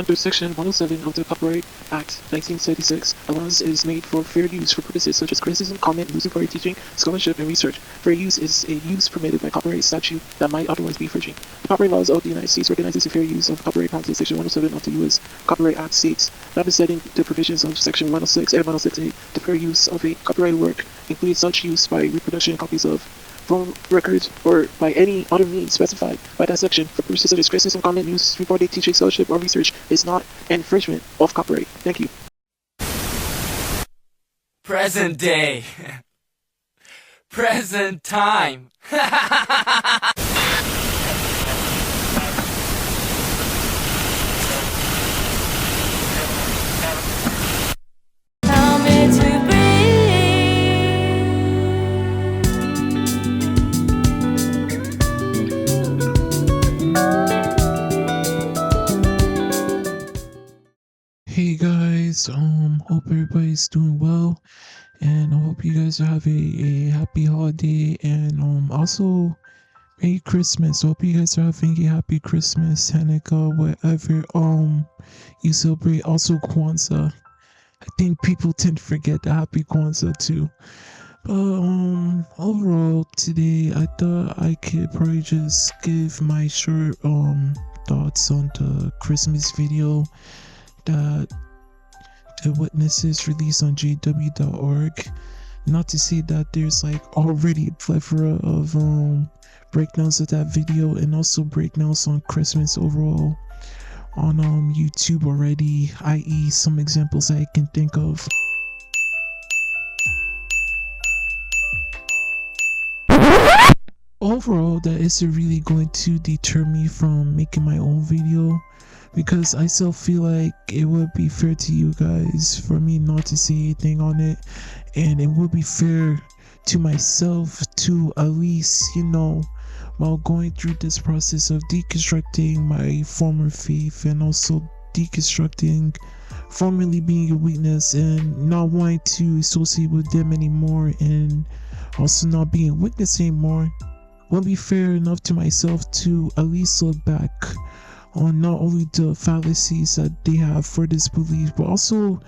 Under Section 107 of the Copyright Act 1976, allowance is made for fair use for purposes such as criticism, comment, illusory teaching, scholarship, and research. Fair use is a use permitted by copyright statute that might otherwise be infringing. The copyright laws of the United States recognizes the fair use of copyright practice. Section 107 of the U.S. Copyright Act states, notwithstanding the provisions of Section 106 and 106A, the fair use of a copyrighted work includes such use by reproduction, copies of, phone records, or by any other means specified by that section for purposes such as criticism, comment, news, reporting, teaching, scholarship, or research is not an infringement of copyright. Thank you. Present day. Present time. Hey guys, hope everybody's doing well, and I hope you guys are having a happy holiday, and also Merry Christmas. Hope you guys are having a happy Christmas, Hanukkah, whatever you celebrate. Also Kwanzaa. I think people tend to forget the happy Kwanzaa too. But overall today I thought I could probably just give my short thoughts on the Christmas video that the Witnesses released on jw.org. Not to say that there's like already a plethora of breakdowns of that video, and also breakdowns on Christmas overall on YouTube already, i.e. some examples I can think of. Overall, that isn't really going to deter me from making my own video, because I still feel like it would be fair to you guys for me not to say anything on it, and it would be fair to myself to at least, while going through this process of deconstructing my former faith, and also deconstructing formerly being a witness and not wanting to associate with them anymore, and also not being a witness anymore, would be fair enough to myself to at least look back on not only the fallacies that they have for this belief, but also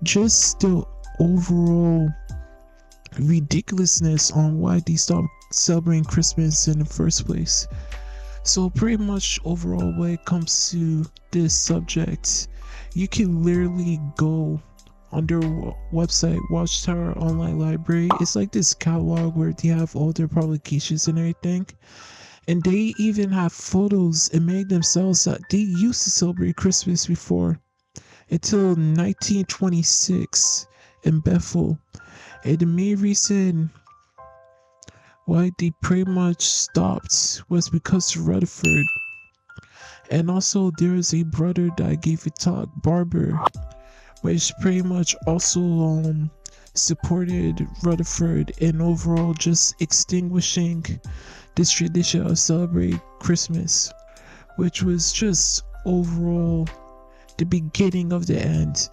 just the overall ridiculousness on why they stopped celebrating Christmas in the first place. So pretty much overall, when it comes to this subject, you can literally go on their website, Watchtower Online Library. It's like this catalog where they have all their publications and everything. And they even have photos and made themselves that they used to celebrate Christmas before, until 1926 in Bethel. And the main reason why they pretty much stopped was because of Rutherford. And also there is a brother that gave a talk, Barber, which pretty much also supported Rutherford and overall just extinguishing this tradition of celebrate Christmas, which was just overall the beginning of the end.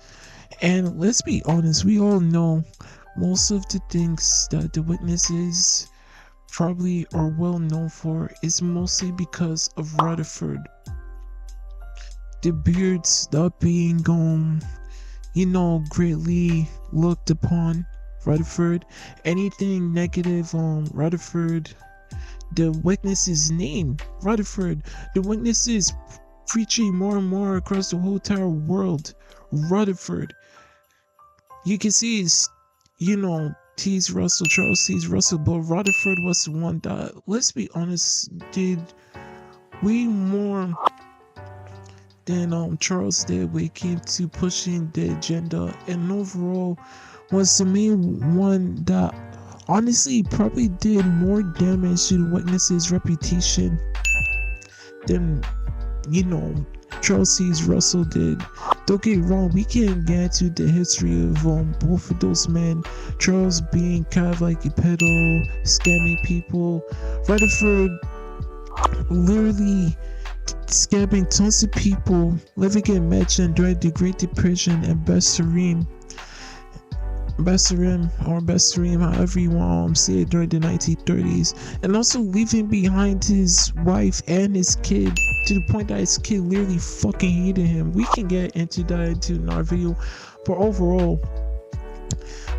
And let's be honest, we all know most of the things that the Witnesses probably are well known for is mostly because of Rutherford. The beards not being greatly looked upon Rutherford, anything negative on Rutherford, the Witnesses name Rutherford, the Witnesses preaching more and more across the whole entire world, Rutherford. You can see it's, Charles T. Russell, but Rutherford was the one that, let's be honest, did way more than Charles did when it came to pushing the agenda, and overall was the main one that honestly probably did more damage to the Witnesses' reputation than Charles C. Russell did. Don't get me wrong, we can get into the history of both of those men. Charles being kind of like a pedo, scamming people. Rutherford literally scamming tons of people, living in Medicine during the Great Depression and Best Serene. Besserim or Besserim, however you want to say it, during the 1930s, and also leaving behind his wife and his kid, to the point that his kid literally fucking hated him. We can get into that in our video, but overall,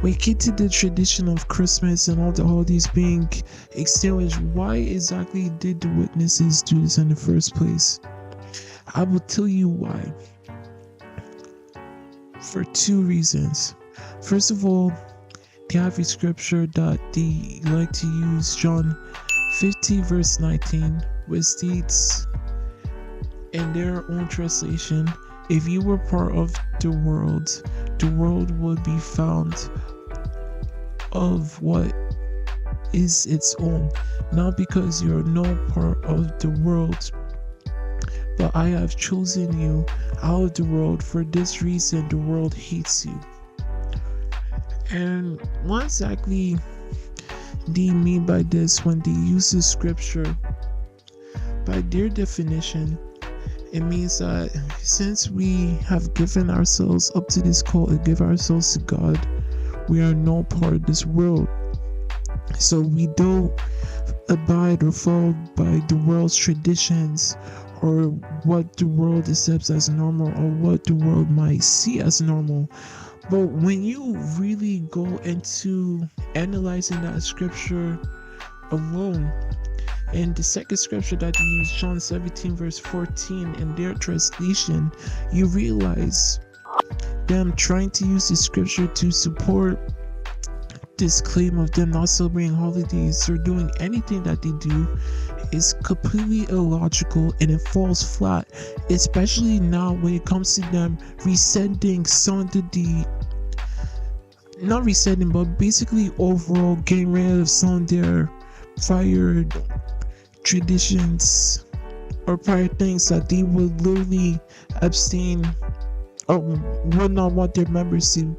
when you get to the tradition of Christmas and all the holidays being extinguished, why exactly did the witnesses do this in the first place? I will tell you why. For two reasons. First of all, they have a scripture that they like to use, John 15 verse 19, which states in their own translation, if you were part of the world would be found of what is its own, not because you're no part of the world, but I have chosen you out of the world. For this reason the world hates you. And what exactly do you mean by this when they use the scripture? By their definition, it means that since we have given ourselves up to this cult and give ourselves to God, we are no part of this world. So we don't abide or follow by the world's traditions, or what the world accepts as normal, or what the world might see as normal. But when you really go into analyzing that scripture alone, and the second scripture that you use, John 17 verse 14, in their translation, you realize them trying to use the scripture to support this claim of them not celebrating holidays or doing anything that they do is completely illogical, and it falls flat, especially now when it comes to them rescinding some of the not rescinding, but basically overall getting rid of some of their prior traditions or prior things that they would literally abstain or would not want their members to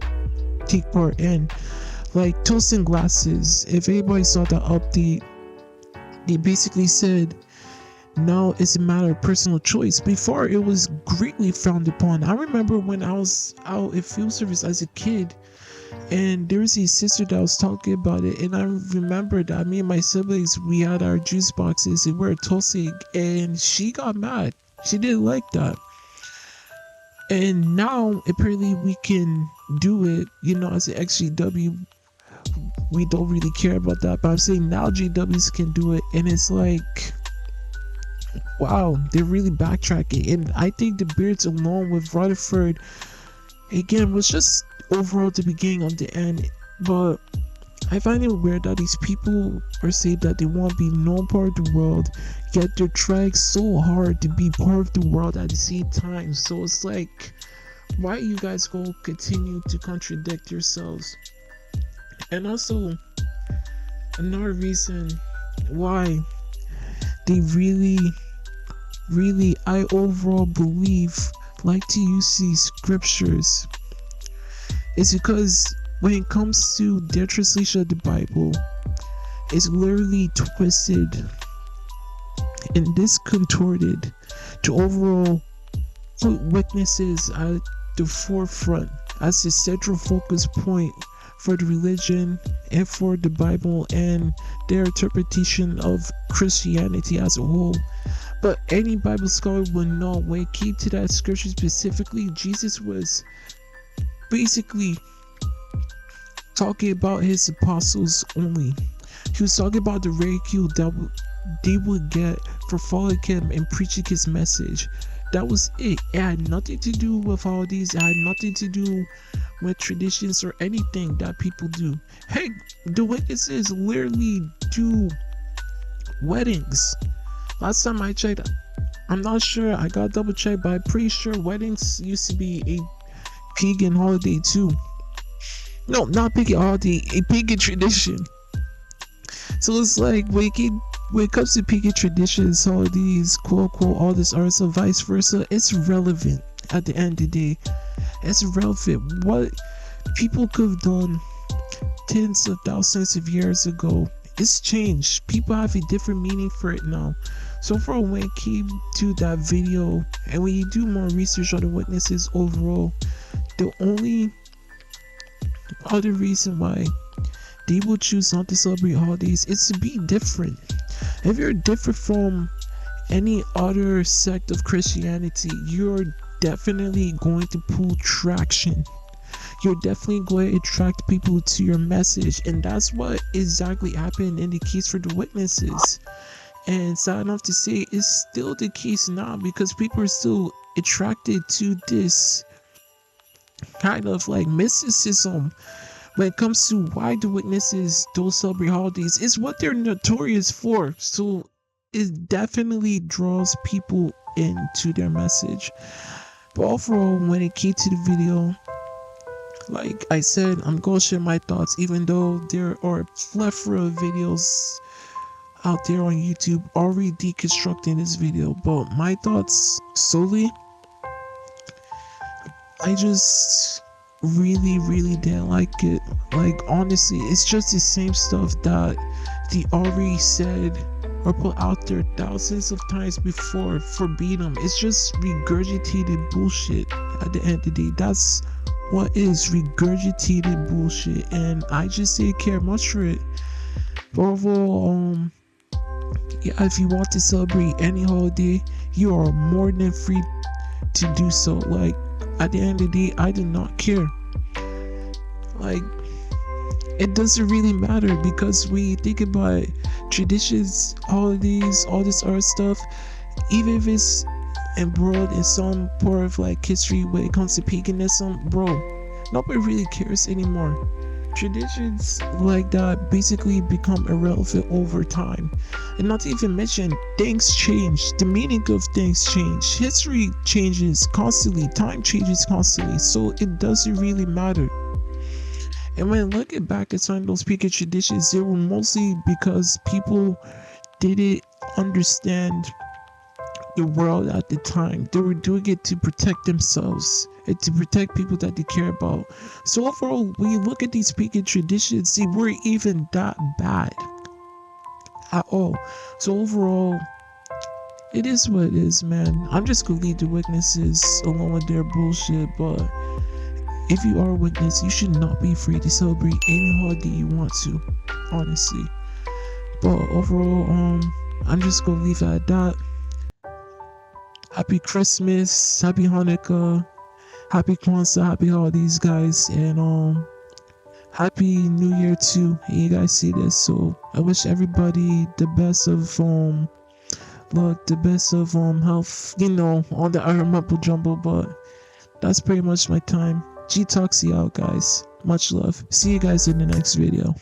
take part in, like toasting glasses. If anybody saw the update, they basically said now it's a matter of personal choice. Before, it was greatly frowned upon. I remember when I was out at field service as a kid, and there was a sister that was talking about it, and I remember that me and my siblings, we had our juice boxes and we were toasting, and she got mad. She didn't like that. And now apparently we can do it, as an XGW. We don't really care about that, but I'm saying now GWs can do it, and it's like, wow, they're really backtracking. And I think the Beards along with Rutherford again was just overall the beginning of the end. But I find it weird that these people are saying that they want to be no part of the world, yet they're trying so hard to be part of the world at the same time. So it's like, why you guys go continue to contradict yourselves? And also, another reason why they really, I overall believe, like to use these scriptures is because when it comes to their translation of the Bible, it's literally twisted and discontorted to overall put witnesses at the forefront as the central focus point for the religion and for the Bible and their interpretation of Christianity as a whole. But any Bible scholar will know when it came to that scripture specifically, Jesus was basically talking about his apostles only. He was talking about the ridicule that they would get for following him and preaching his message. That was it. It had nothing to do with holidays. It had nothing to do with traditions or anything that people do. Hey, the witnesses literally do weddings. Last time I checked, I'm not sure, I got double checked, but I'm pretty sure weddings used to be a pagan holiday too. No, not pagan holiday, a pagan tradition. So it's like when it comes to pagan traditions, holidays, quote unquote, all this art, so vice versa, it's relevant at the end of the day. It's relevant. What people could have done tens of thousands of years ago, it's changed. People have a different meaning for it now. So for when it came to that video, and when you do more research on the witnesses overall, the only other reason why they will choose not to celebrate holidays is to be different. If you're different from any other sect of Christianity, you're definitely going to pull traction. You're definitely going to attract people to your message, and that's what exactly happened in the case for the witnesses. And sad enough to say, it's still the case now because people are still attracted to this kind of like mysticism when it comes to why the witnesses don't celebrate holidays. It's what they're notorious for, so it definitely draws people into their message. But overall, when it came to the video, like I said, I'm gonna share my thoughts, even though there are a plethora of videos out there on YouTube already deconstructing this video. But my thoughts solely, I just really didn't like it. Like honestly, it's just the same stuff that they already said or put out there thousands of times before verbatim. It's just regurgitated bullshit at the end of the day. That's what is regurgitated bullshit, and I just didn't care much for it. But overall, yeah, if you want to celebrate any holiday, you are more than free to do so. Like at the end of the day, I do not care. Like it doesn't really matter, because we think about traditions, holidays, all this other stuff, even if it's embroiled in some part of like history when it comes to paganism, bro, nobody really cares anymore. Traditions like that basically become irrelevant over time. And not to even mention, things change, the meaning of things change, history changes constantly, time changes constantly, so it doesn't really matter. And when looking back at some of those pagan traditions, they were mostly because people didn't understand the world at the time. They were doing it to protect themselves and to protect people that they care about. So overall, when you look at these pagan traditions, they weren't even that bad at all. So overall, it is what it is, man. I'm just gonna leave the witnesses alone with their bullshit. But if you are a witness, you should not be afraid to celebrate any holiday you want to, honestly. But overall, I'm just gonna leave it at that. Happy Christmas, happy Hanukkah, happy Kwanzaa, happy holidays, guys, and happy New Year too. And you guys see this, so I wish everybody the best of luck, the best of health, you know, all the other mumble jumble. But that's pretty much my time. G Talksy out, guys. Much love. See you guys in the next video.